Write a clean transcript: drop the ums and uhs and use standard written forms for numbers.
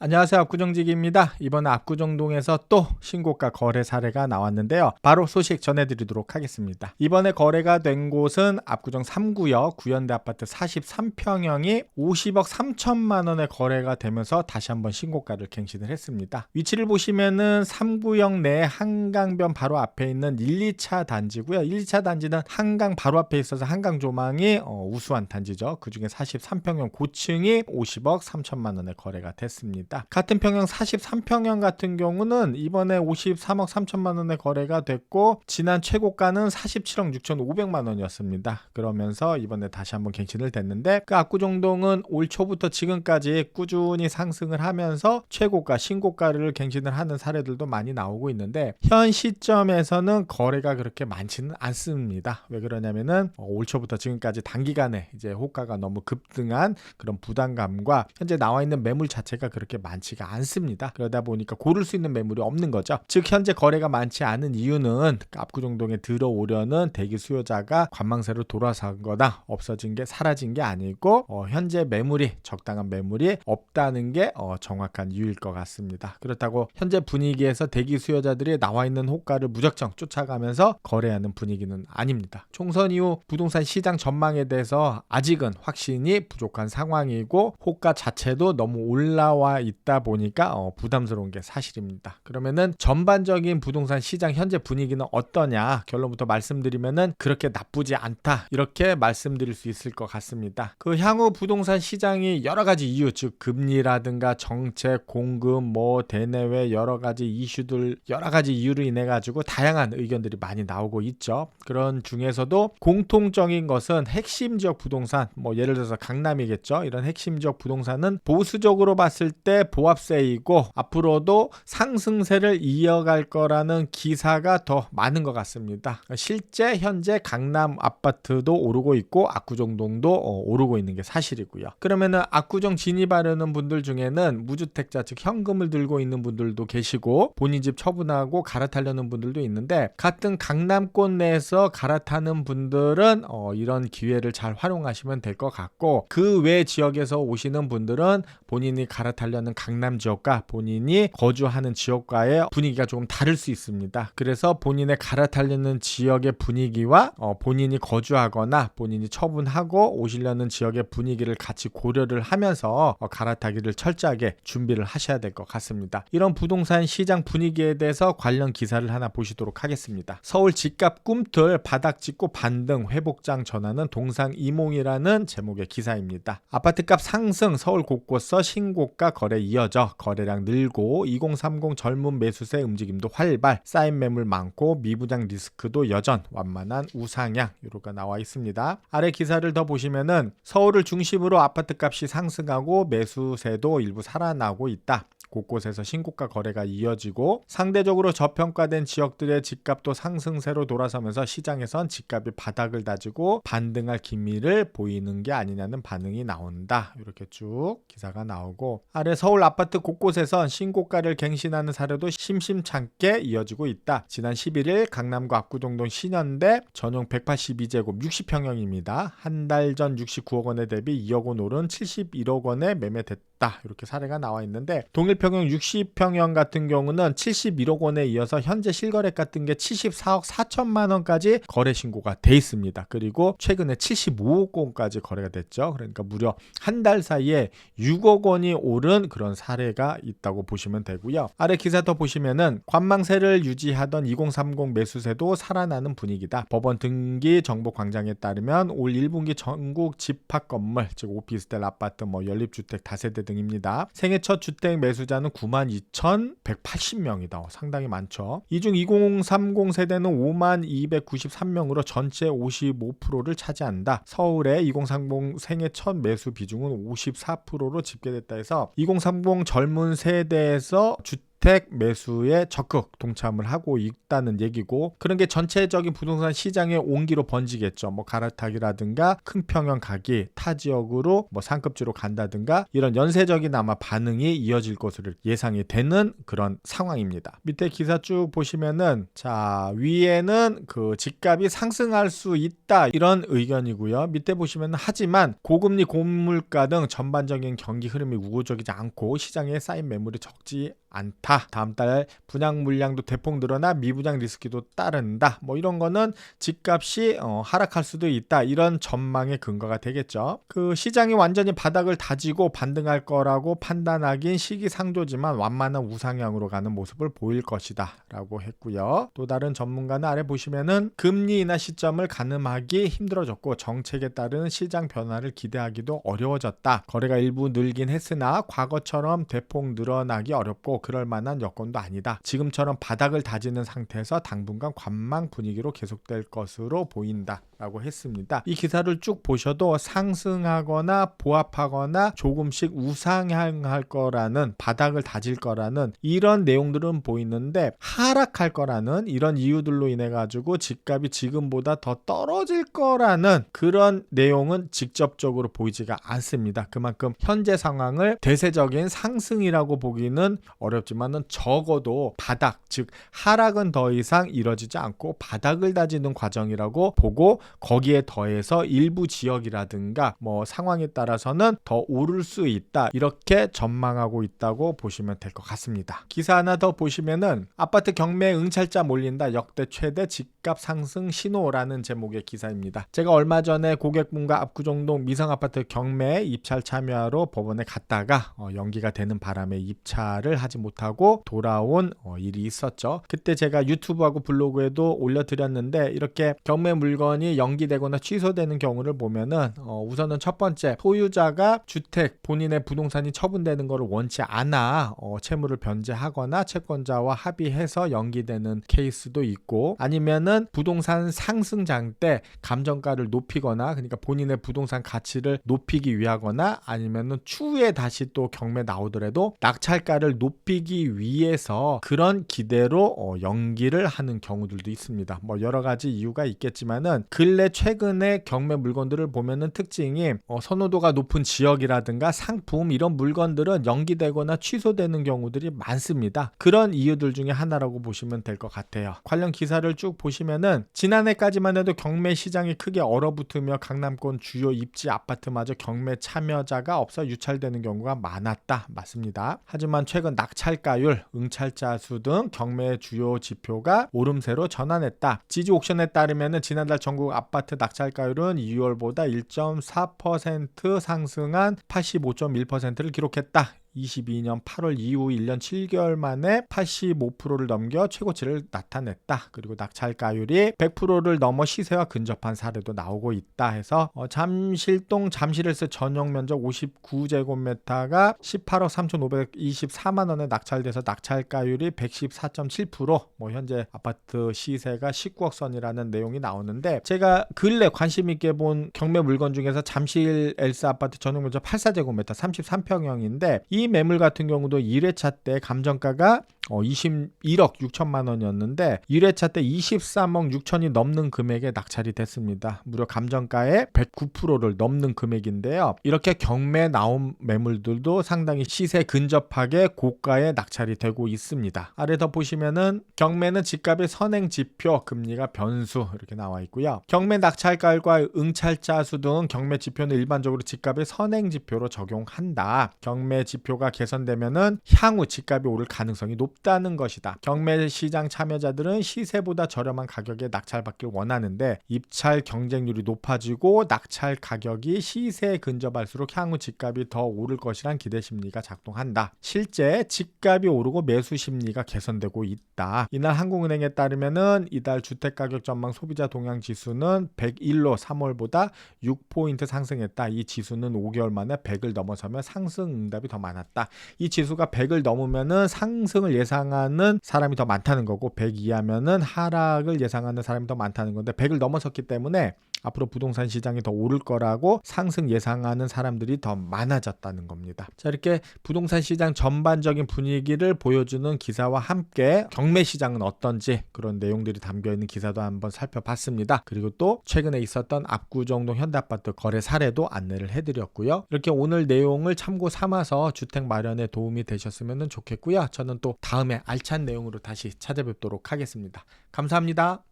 안녕하세요. 압구정지기입니다. 이번 압구정동에서 또 신고가 거래 사례가 나왔는데요. 바로 소식 전해드리도록 하겠습니다. 이번에 거래가 된 곳은 압구정 3구역 구현대 아파트 43평형이 50억 3천만 원에 거래가 되면서 다시 한번 신고가를 갱신을 했습니다. 위치를 보시면은 3구역 내 한강변 바로 앞에 있는 1, 2차 단지고요. 1, 2차 단지는 한강 바로 앞에 있어서 한강 조망이 우수한 단지죠. 그중에 43평형 고층이 50억 3천만 원에 거래가 됐습니다. 같은 평형 43평형 같은 경우는 이번에 53억 3천만 원에 거래가 됐고 지난 최고가는 47억 6,500만 원이었습니다. 그러면서 이번에 다시 한번 갱신을 됐는데 그 압구정동은 올 초부터 지금까지 꾸준히 상승을 하면서 최고가, 신고가를 갱신을 하는 사례들도 많이 나오고 있는데 현 시점에서는 거래가 그렇게 많지는 않습니다. 왜 그러냐면은 올 초부터 지금까지 단기간에 이제 호가가 너무 급등한 그런 부담감과 현재 나와 있는 매물 자체가 그렇게 많지가 않습니다. 그러다 보니까 고를 수 있는 매물이 없는 거죠. 즉 현재 거래가 많지 않은 이유는 압구정동에 들어오려는 대기 수요자가 관망세로 돌아서거나 없어진 게 사라진 게 아니고 현재 매물이 적당한 매물이 없다는 게 정확한 이유일 것 같습니다. 그렇다고 현재 분위기에서 대기 수요자들이 나와 있는 호가를 무작정 쫓아가면서 거래하는 분위기는 아닙니다. 총선 이후 부동산 시장 전망에 대해서 아직은 확신이 부족한 상황이고 호가 자체도 너무 올라와 있다 보니까 부담스러운 게 사실입니다. 그러면은 전반적인 부동산 시장 현재 분위기는 어떠냐 결론부터 말씀드리면은 그렇게 나쁘지 않다 이렇게 말씀드릴 수 있을 것 같습니다. 그 향후 부동산 시장이 여러 가지 이유 즉 금리라든가 정책, 공급, 대내외 여러 가지 이슈들 여러 가지 이유로 인해 가지고 다양한 의견들이 많이 나오고 있죠. 그런 중에서도 공통적인 것은 핵심 지역 부동산 예를 들어서 강남이겠죠. 이런 핵심 지역 부동산은 보수적으로 봤을 때 보합세이고 앞으로도 상승세를 이어갈 거라는 기사가 더 많은 것 같습니다. 실제 현재 강남 아파트도 오르고 있고 압구정동도 오르고 있는 게 사실이고요. 그러면은 압구정 진입하려는 분들 중에는 무주택자 즉 현금을 들고 있는 분들도 계시고 본인 집 처분하고 갈아타려는 분들도 있는데 같은 강남권 내에서 갈아타는 분들은 이런 기회를 잘 활용하시면 될 것 같고 그 외 지역에서 오시는 분들은 본인이 갈아타려는 강남 지역과 본인이 거주하는 지역과의 분위기가 조금 다를 수 있습니다. 그래서 본인의 갈아타려는 지역의 분위기와 본인이 거주하거나 본인이 처분하고 오시려는 지역의 분위기를 같이 고려를 하면서 갈아타기를 철저하게 준비를 하셔야 될 것 같습니다. 이런 부동산 시장 분위기에 대해서 관련 기사를 하나 보시도록 하겠습니다. 서울 집값 꿈틀 바닥 찍고 반등 회복장 전환은 동상이몽이라는 제목의 기사입니다. 아파트값 상승 서울 곳곳서 신고가 거래 이어져 거래량 늘고 2030 젊은 매수세 움직임도 활발 쌓인 매물 많고 미부장 리스크도 여전 완만한 우상향 이렇게 나와 있습니다. 아래 기사를 더 보시면은 서울을 중심으로 아파트값이 상승하고 매수세도 일부 살아나고 있다. 곳곳에서 신고가 거래가 이어지고 상대적으로 저평가된 지역들의 집값도 상승세로 돌아서면서 시장에선 집값이 바닥을 다지고 반등할 기미를 보이는 게 아니냐는 반응이 나온다. 이렇게 쭉 기사가 나오고 아래 서울 아파트 곳곳에선 신고가를 갱신하는 사례도 심심찮게 이어지고 있다. 지난 11일 강남구 압구정동 신현대 전용 182제곱 60평형입니다. 한 달 전 69억 원에 대비 2억 원 오른 71억 원에 매매됐다. 이렇게 사례가 나와 있는데 동일평형 60평형 같은 경우는 71억 원에 이어서 현재 실거래가 뜬 게 74억 4천만 원까지 거래 신고가 돼 있습니다. 그리고 최근에 75억 원까지 거래가 됐죠. 그러니까 무려 한 달 사이에 6억 원이 오른 그런 사례가 있다고 보시면 되고요. 아래 기사 더 보시면은 관망세를 유지하던 2030 매수세도 살아나는 분위기다. 법원 등기 정보 광장에 따르면 올 1분기 전국 집합 건물 즉 오피스텔 아파트 연립주택 다세대 등입니다. 생애 첫 주택 매수자는 92,180명이다. 상당히 많죠. 이 중 2030 세대는 52,293명으로 전체 55%를 차지한다. 서울의 2030 생애 첫 매수 비중은 54%로 집계됐다 해서 2030 젊은 세대에서 주택 주택 매수에 적극 동참을 하고 있다는 얘기고, 그런 게 전체적인 부동산 시장의 온기로 번지겠죠. 뭐 갈아타기라든가 큰 평형 가기, 타 지역으로 뭐 상급지로 간다든가 이런 연쇄적인 아마 반응이 이어질 것으로 예상이 되는 그런 상황입니다. 밑에 기사 쭉 보시면은 자, 위에는 그 집값이 상승할 수 있다 이런 의견이고요. 밑에 보시면 하지만 고금리 고물가 등 전반적인 경기 흐름이 우호적이지 않고 시장에 쌓인 매물이 적지 않다. 다음 달 분양 물량도 대폭 늘어나 미분양 리스크도 따른다. 뭐 이런 거는 집값이 하락할 수도 있다. 이런 전망의 근거가 되겠죠. 그 시장이 완전히 바닥을 다지고 반등할 거라고 판단하긴 시기상조지만 완만한 우상향으로 가는 모습을 보일 것이다 라고 했고요. 또 다른 전문가는 아래 보시면은 금리 인하 시점을 가늠하기 힘들어졌고 정책에 따른 시장 변화를 기대하기도 어려워졌다. 거래가 일부 늘긴 했으나 과거처럼 대폭 늘어나기 어렵고 그럴 만한 여건도 아니다. 지금처럼 바닥을 다지는 상태에서 당분간 관망 분위기로 계속될 것으로 보인다 라고 했습니다. 이 기사를 쭉 보셔도 상승하거나 보합하거나 조금씩 우상향할 거라는, 바닥을 다질 거라는 이런 내용들은 보이는데 하락할 거라는 이런 이유들로 인해 가지고 집값이 지금보다 더 떨어질 거라는 그런 내용은 직접적으로 보이지가 않습니다. 그만큼 현재 상황을 대세적인 상승이라고 보기는 어렵지만은 적어도 바닥, 즉 하락은 더 이상 이뤄지지 않고 바닥을 다지는 과정이라고 보고, 거기에 더해서 일부 지역이라든가 뭐 상황에 따라서는 더 오를 수 있다 이렇게 전망하고 있다고 보시면 될 것 같습니다. 기사 하나 더 보시면은 아파트 경매 응찰자 몰린다, 역대 최대 집값 상승 신호라는 제목의 기사입니다. 제가 얼마 전에 고객분과 압구정동 미성아파트 경매 입찰 참여하러 법원에 갔다가 연기가 되는 바람에 입찰을 하지 못하고 돌아온 일이 있었죠. 그때 제가 유튜브하고 블로그에도 올려드렸는데 이렇게 경매 물건이 연기되거나 취소되는 경우를 보면은 우선은 첫 번째, 소유자가 주택, 본인의 부동산이 처분되는 것을 원치 않아 채무를 변제하거나 채권자와 합의해서 연기되는 케이스도 있고, 아니면은 부동산 상승장 때 감정가를 높이거나, 그러니까 본인의 부동산 가치를 높이기 위하거나, 아니면은 추후에 다시 또 경매 나오더라도 낙찰가를 높이기 위해서 그런 기대로 연기를 하는 경우들도 있습니다. 뭐 여러 가지 이유가 있겠지만은 근래 최근에 경매 물건들을 보면은 특징이 선호도가 높은 지역이라든가 상품, 이런 물건들은 연기되거나 취소되는 경우들이 많습니다. 그런 이유들 중에 하나라고 보시면 될 것 같아요. 관련 기사를 쭉 보시면은 지난해까지만 해도 경매 시장이 크게 얼어붙으며 강남권 주요 입지 아파트마저 경매 참여자가 없어 유찰되는 경우가 많았다. 맞습니다. 하지만 최근 낙찰가율, 응찰자 수 등 경매 주요 지표가 오름세로 전환했다. 지지옥션에 따르면 지난달 전국 아파트 낙찰가율은 2월보다 1.4% 상승한 85.1%를 기록했다. 22년 8월 이후 1년 7개월 만에 85%를 넘겨 최고치를 나타냈다. 그리고 낙찰가율이 100%를 넘어 시세와 근접한 사례도 나오고 있다 해서 잠실동 잠실에서 전용 면적 59제곱미터가 18억 3,524만 원에 낙찰돼서 낙찰가율이 114.7%, 뭐 현재 아파트 시세가 19억 선이라는 내용이 나오는데, 제가 근래 관심 있게 본 경매 물건 중에서 잠실 엘스 아파트 전용 면적 84제곱미터 33평형인데 이 매물 같은 경우도 1회차 때 감정가가 21억 6천만 원이었는데 1회차 때 23억 6천이 넘는 금액에 낙찰이 됐습니다. 무려 감정가의 109%를 넘는 금액인데요. 이렇게 경매 나온 매물들도 상당히 시세 근접하게 고가에 낙찰이 되고 있습니다. 아래 더 보시면은 경매는 집값의 선행 지표, 금리가 변수 이렇게 나와 있고요. 경매 낙찰가율과 응찰자 수 등 경매 지표는 일반적으로 집값의 선행 지표로 적용한다. 경매 지표가 개선되면은 향후 집값이 오를 가능성이 높다는 것이다. 경매 시장 참여자들은 시세보다 저렴한 가격에 낙찰받길 원하는데 입찰 경쟁률이 높아지고 낙찰 가격이 시세에 근접할수록 향후 집값이 더 오를 것이란 기대 심리가 작동한다. 실제 집값이 오르고 매수 심리가 개선되고 있다. 이날 한국은행에 따르면은 이달 주택가격 전망 소비자 동향 지수는 101로 3월보다 6포인트 상승했다. 이 지수는 5개월 만에 100을 넘어서며 상승 응답이 더 많았다. 이 지수가 100을 넘으면은 상승을 예상하는 사람이 더 많다는 거고 100 이하면은 하락을 예상하는 사람이 더 많다는 건데 100을 넘어섰기 때문에 앞으로 부동산 시장이 더 오를 거라고 상승 예상하는 사람들이 더 많아졌다는 겁니다. 자, 이렇게 부동산 시장 전반적인 분위기를 보여주는 기사와 함께 경매 시장은 어떤지 그런 내용들이 담겨있는 기사도 한번 살펴봤습니다. 그리고 또 최근에 있었던 압구정동 현대아파트 거래 사례도 안내를 해드렸고요. 이렇게 오늘 내용을 참고 삼아서 주택 마련에 도움이 되셨으면 좋겠고요. 저는 또 다음에 알찬 내용으로 다시 찾아뵙도록 하겠습니다. 감사합니다.